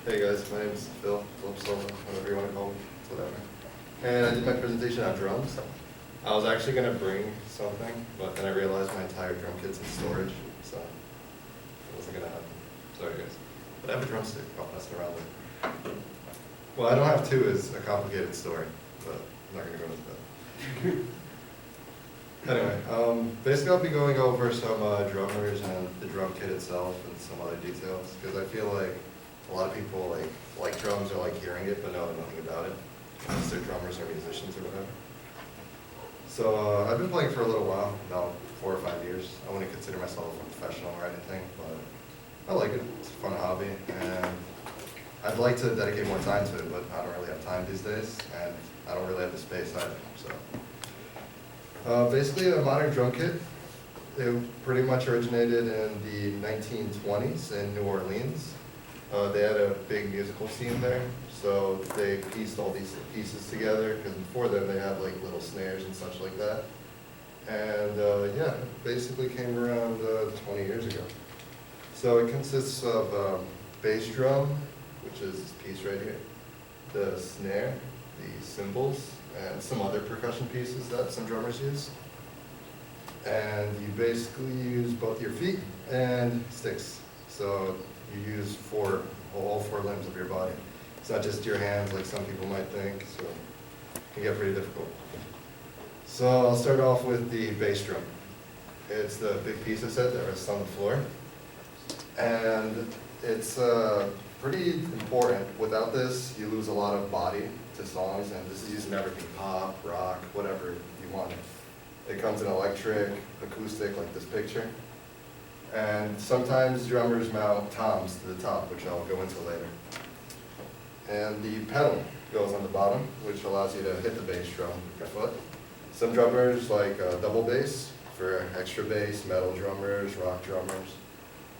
Hey guys, my name is Phil Silva, whatever you want to call me, whatever. And I did my presentation on drums. I was actually going to bring something, but then I realized my entire drum kit's in storage, so it wasn't going to happen. Sorry guys. But I have a drumstick I'll pass it around with. Well, I don't have two is a complicated story, but I'm not going to go into that. Anyway, basically I'll be going over some drummers and the drum kit itself and some other details, because I feel like a lot of people like drums or like hearing it, but know nothing about it, unless they're drummers or musicians or whatever. So I've been playing for a little while, about 4 or 5 years. I wouldn't consider myself a professional or anything, but I like it. It's a fun hobby, and I'd like to dedicate more time to it, but I don't really have time these days, and I don't really have the space either. So basically, a modern drum kit, it pretty much originated in the 1920s in New Orleans. They had a big musical scene there, so they pieced all these pieces together, because before then they had like little snares and such like that. And yeah, it basically came around 20 years ago. So it consists of bass drum, which is this piece right here, the snare, the cymbals, and some other percussion pieces that some drummers use. And you basically use both your feet and sticks. So you use all four limbs of your body. It's not just your hands like some people might think, so it can get pretty difficult. So I'll start off with the bass drum. It's the big piece of set that rests on the floor. And it's pretty important. Without this, you lose a lot of body to songs, and this is used in everything, pop, rock, whatever you want. It comes in electric, acoustic, like this picture. And sometimes drummers mount toms to the top, which I'll go into later. And the pedal goes on the bottom, which allows you to hit the bass drum with your foot. Some drummers like double bass for extra bass, metal drummers, rock drummers.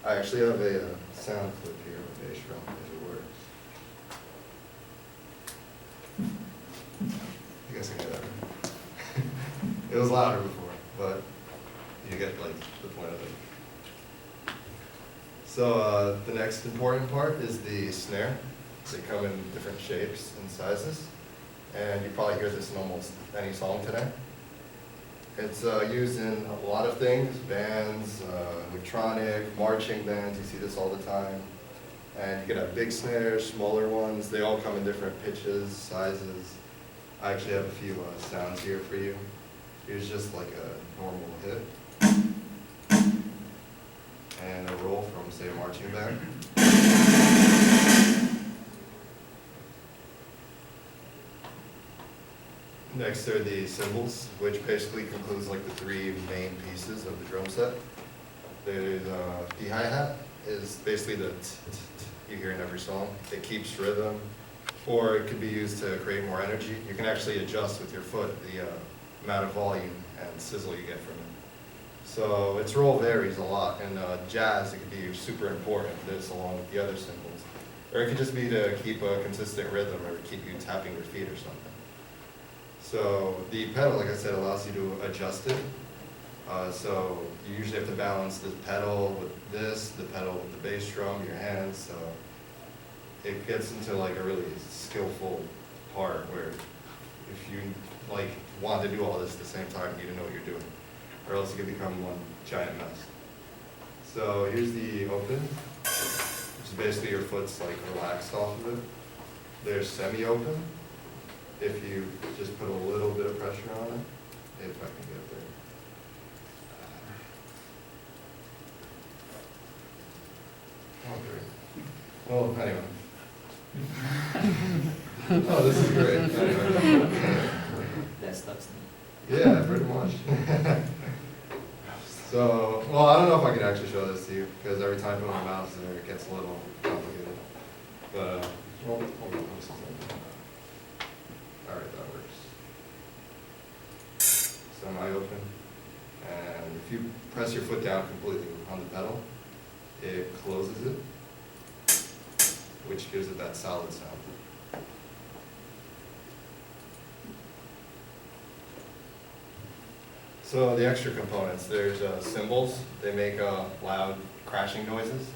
I actually have a sound clip here of a bass drum, if it works. You guys can hear that, right? It was louder before, but you get like the point of it. So the next important part is the snare. They come in different shapes and sizes, and you probably hear this in almost any song today. It's used in a lot of things, bands, electronic, marching bands, you see this all the time. And you can have big snares, smaller ones, they all come in different pitches, sizes. I actually have a few sounds here for you. Here's just like a normal hit. And a roll from, say, a marching band. Next are the cymbals, which basically concludes like the 3 main pieces of the drum set. There's the hi-hat is basically the t-t-t you hear in every song. It keeps rhythm, or it could be used to create more energy. You can actually adjust with your foot the amount of volume and sizzle you get from it. So its role varies a lot. In jazz, it could be super important, this along with the other cymbals. Or it could just be to keep a consistent rhythm or keep you tapping your feet or something. So the pedal, like I said, allows you to adjust it. So you usually have to balance the pedal with this, the pedal with the bass drum, your hands. So it gets into like a really skillful part where if you like want to do all this at the same time, you need to know what you're doing, or else it could become one giant mess. So here's the open, which is basically your foot's like relaxed off of it. There's semi-open, if you just put a little bit of pressure on it, if I can get there. Oh, great. Well, anyway. Oh, this is great. Anyway. That stuff's Yeah, pretty much. So, well, I don't know if I can actually show this to you, because every time I put my mouse there, it gets a little complicated. But, well, hold on, this is it. All right, that works. Semi-open, and if you press your foot down completely on the pedal, it closes it, which gives it that solid sound. So the extra components, there's cymbals. They make loud crashing noises.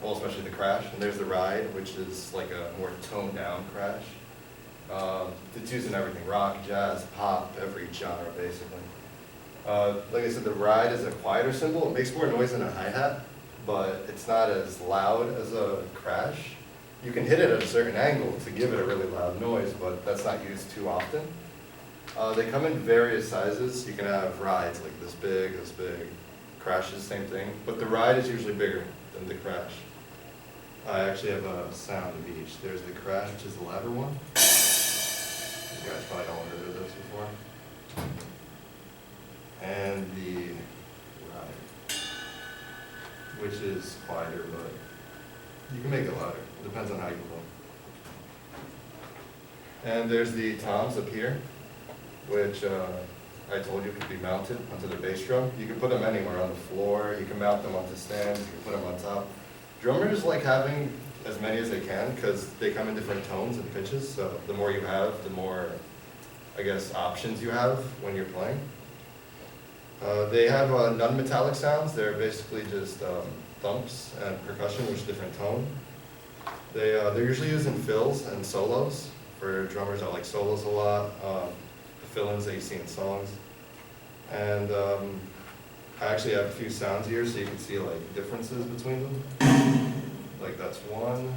well, especially the crash. And there's the ride, which is like a more toned down crash. It's used in everything, rock, jazz, pop, every genre basically. Like I said, the ride is a quieter cymbal. It makes more noise than a hi-hat, but it's not as loud as a crash. You can hit it at a certain angle to give it a really loud noise, but that's not used too often. They come in various sizes. You can have rides like this big, crashes, same thing. But the ride is usually bigger than the crash. I actually have a sound of each. There's the crash, which is the louder one. You guys probably don't heard of this before. And the ride, which is quieter, but you can make it louder. It depends on how you play. And there's the toms up here, which I told you could be mounted onto the bass drum. You can put them anywhere on the floor. You can mount them onto stands. You can put them on top. Drummers like having as many as they can because they come in different tones and pitches. So the more you have, the more, I guess, options you have when you're playing. They have non-metallic sounds. They're basically just thumps and percussion, which is a different tone. They're usually used in fills and solos for drummers that like solos a lot, the fill-ins that you see in songs. And I actually have a few sounds here so you can see like differences between them. Like that's one,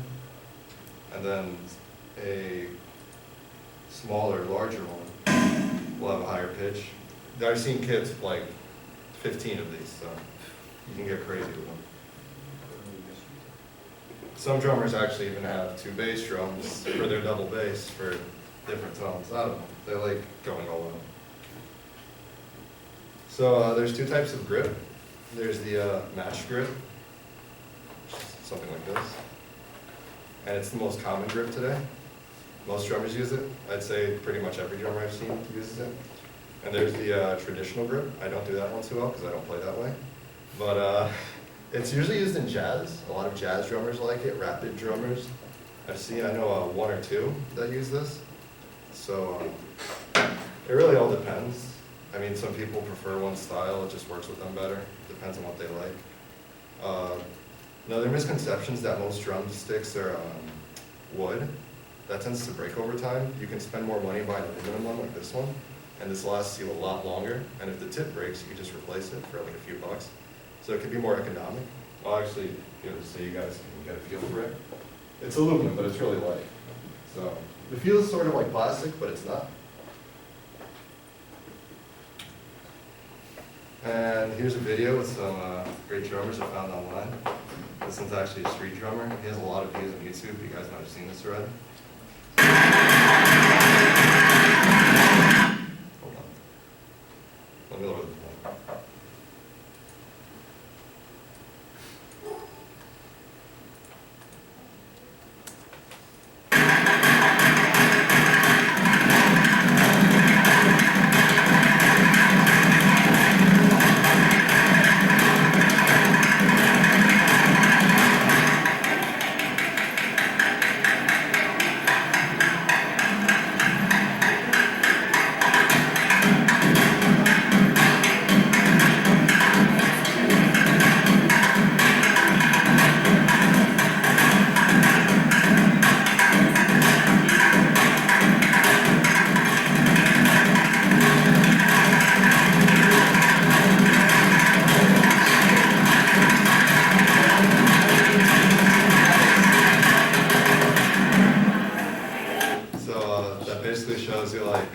and then a smaller, larger one will have a higher pitch. I've seen kids like 15 of these, so you can get crazy with them. Some drummers actually even have 2 bass drums for their double bass for different tones. I don't know, they like going all out. So there's 2 types of grip. There's the matched grip, something like this. And it's the most common grip today. Most drummers use it. I'd say pretty much every drummer I've seen uses it. And there's the traditional grip. I don't do that one too well because I don't play that way. But it's usually used in jazz. A lot of jazz drummers like it, rapid drummers. I know 1 or 2 that use this. So it really all depends. I mean, some people prefer one style. It just works with them better. Depends on what they like. Another misconception is that most drumsticks are wood. That tends to break over time. You can spend more money buying an aluminum one like this one, and this lasts you a lot longer. And if the tip breaks, you can just replace it for like a few bucks. So it could be more economic. I'll actually give it so you guys can get a feel for it. It's aluminum, but it's really light. So it feels sort of like plastic, but it's not. And here's a video with some great drummers I found online. This one's actually a street drummer. He has a lot of views on YouTube. You guys might have seen this already. Hold on. Let me lower the volume. Shows you like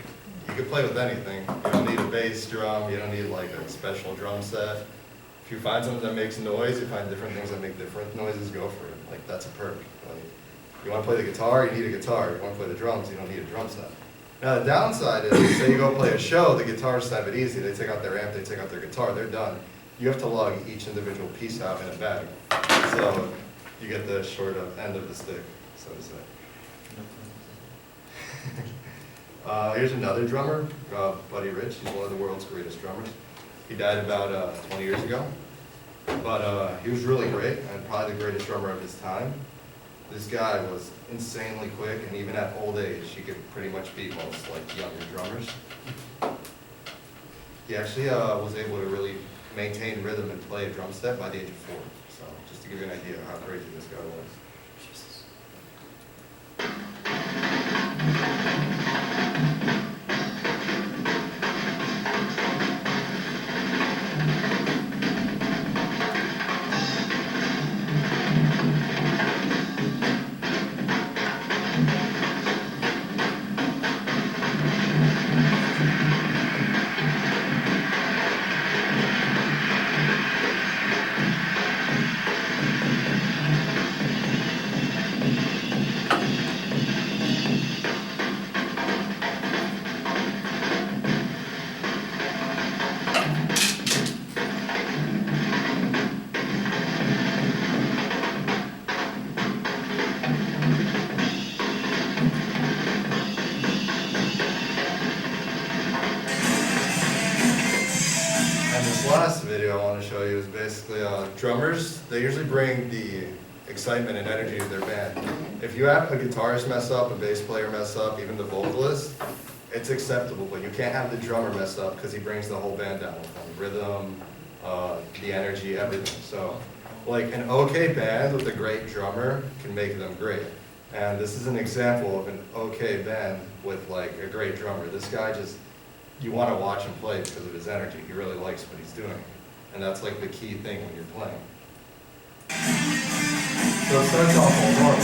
you can play with anything. You don't need a bass drum. You don't need like a special drum set. If you find something that makes noise, you find different things that make different noises. Go for it. Like that's a perk. Like, you want to play the guitar, you need a guitar. You want to play the drums, you don't need a drum set. Now the downside is, say you go play a show, the guitarists have it easy. They take out their amp, they take out their guitar, they're done. You have to lug each individual piece out in a bag. So you get the short end of the stick, so to say. Here's another drummer, Buddy Rich. He's one of the world's greatest drummers. He died about 20 years ago, but he was really great and probably the greatest drummer of his time. This guy was insanely quick, and even at old age, he could pretty much beat most like younger drummers. He actually was able to really maintain rhythm and play a drum set by the age of 4. So So just to give you an idea of how crazy this guy was. And this last video I want to show you is basically drummers. They usually bring the excitement and energy to their band. If you have a guitarist mess up, a bass player mess up, even the vocalist, it's acceptable, but you can't have the drummer mess up because he brings the whole band down with him. Rhythm, the energy, everything. So, like an okay band with a great drummer can make them great. And this is an example of an okay band with like a great drummer. This guy just, you want to watch him play because of his energy. He really likes what he's doing. And that's like the key thing when you're playing. So it starts off all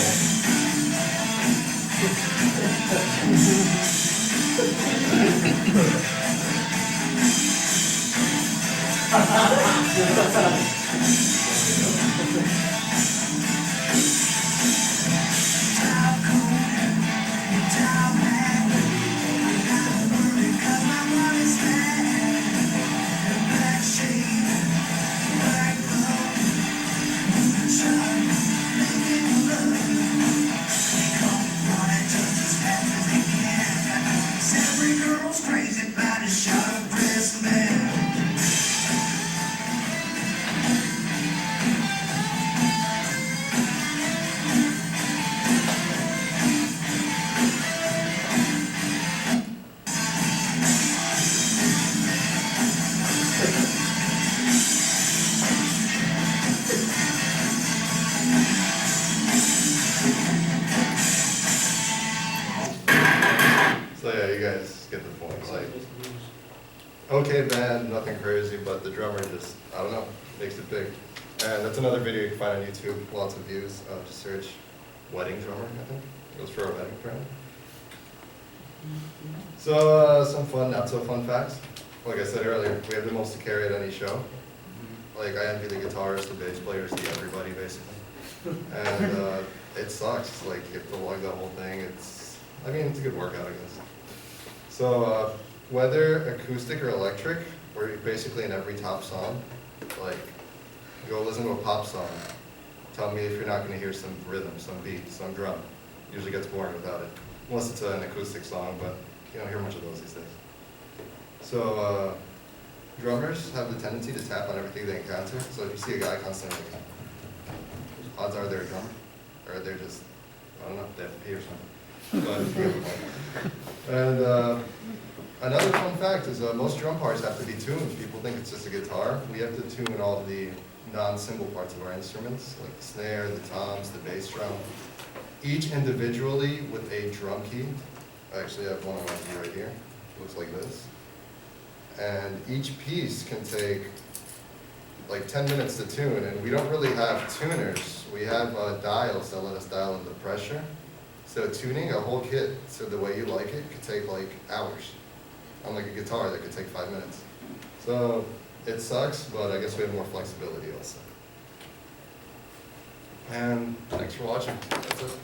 So yeah, you guys get the point. Like, okay band, nothing crazy, but the drummer just, I don't know, makes it big. And that's another video you can find on YouTube, lots of views. Just search wedding drummer, I think. It was for a wedding apparently. So some fun, not so fun facts. Like I said earlier, we have the most to carry at any show. Like I envy the guitarist, the bass players, the everybody basically. And it sucks, like you have to lug the whole thing. It's a good workout, I guess. So whether acoustic or electric, we're basically in every top song. Like, go listen to a pop song. Tell me if you're not going to hear some rhythm, some beat, some drum. Usually gets boring without it. Unless it's an acoustic song, but you don't hear much of those these days. So drummers have the tendency to tap on everything they encounter. So if you see a guy constantly, odds are they're a drummer. Or they're just, I don't know, they have to pee or something. And another fun fact is most drum parts have to be tuned. People think it's just a guitar. We have to tune all of the non-cymbal parts of our instruments, like the snare, the toms, the bass drum, each individually with a drum key. I actually have one on my key right here. It looks like this. And each piece can take like 10 minutes to tune, and we don't really have tuners. We have dials that let us dial in the pressure. So tuning a whole kit so the way you like it could take like hours. Unlike a guitar that could take 5 minutes. So it sucks, but I guess we have more flexibility also. And thanks for watching. That's it.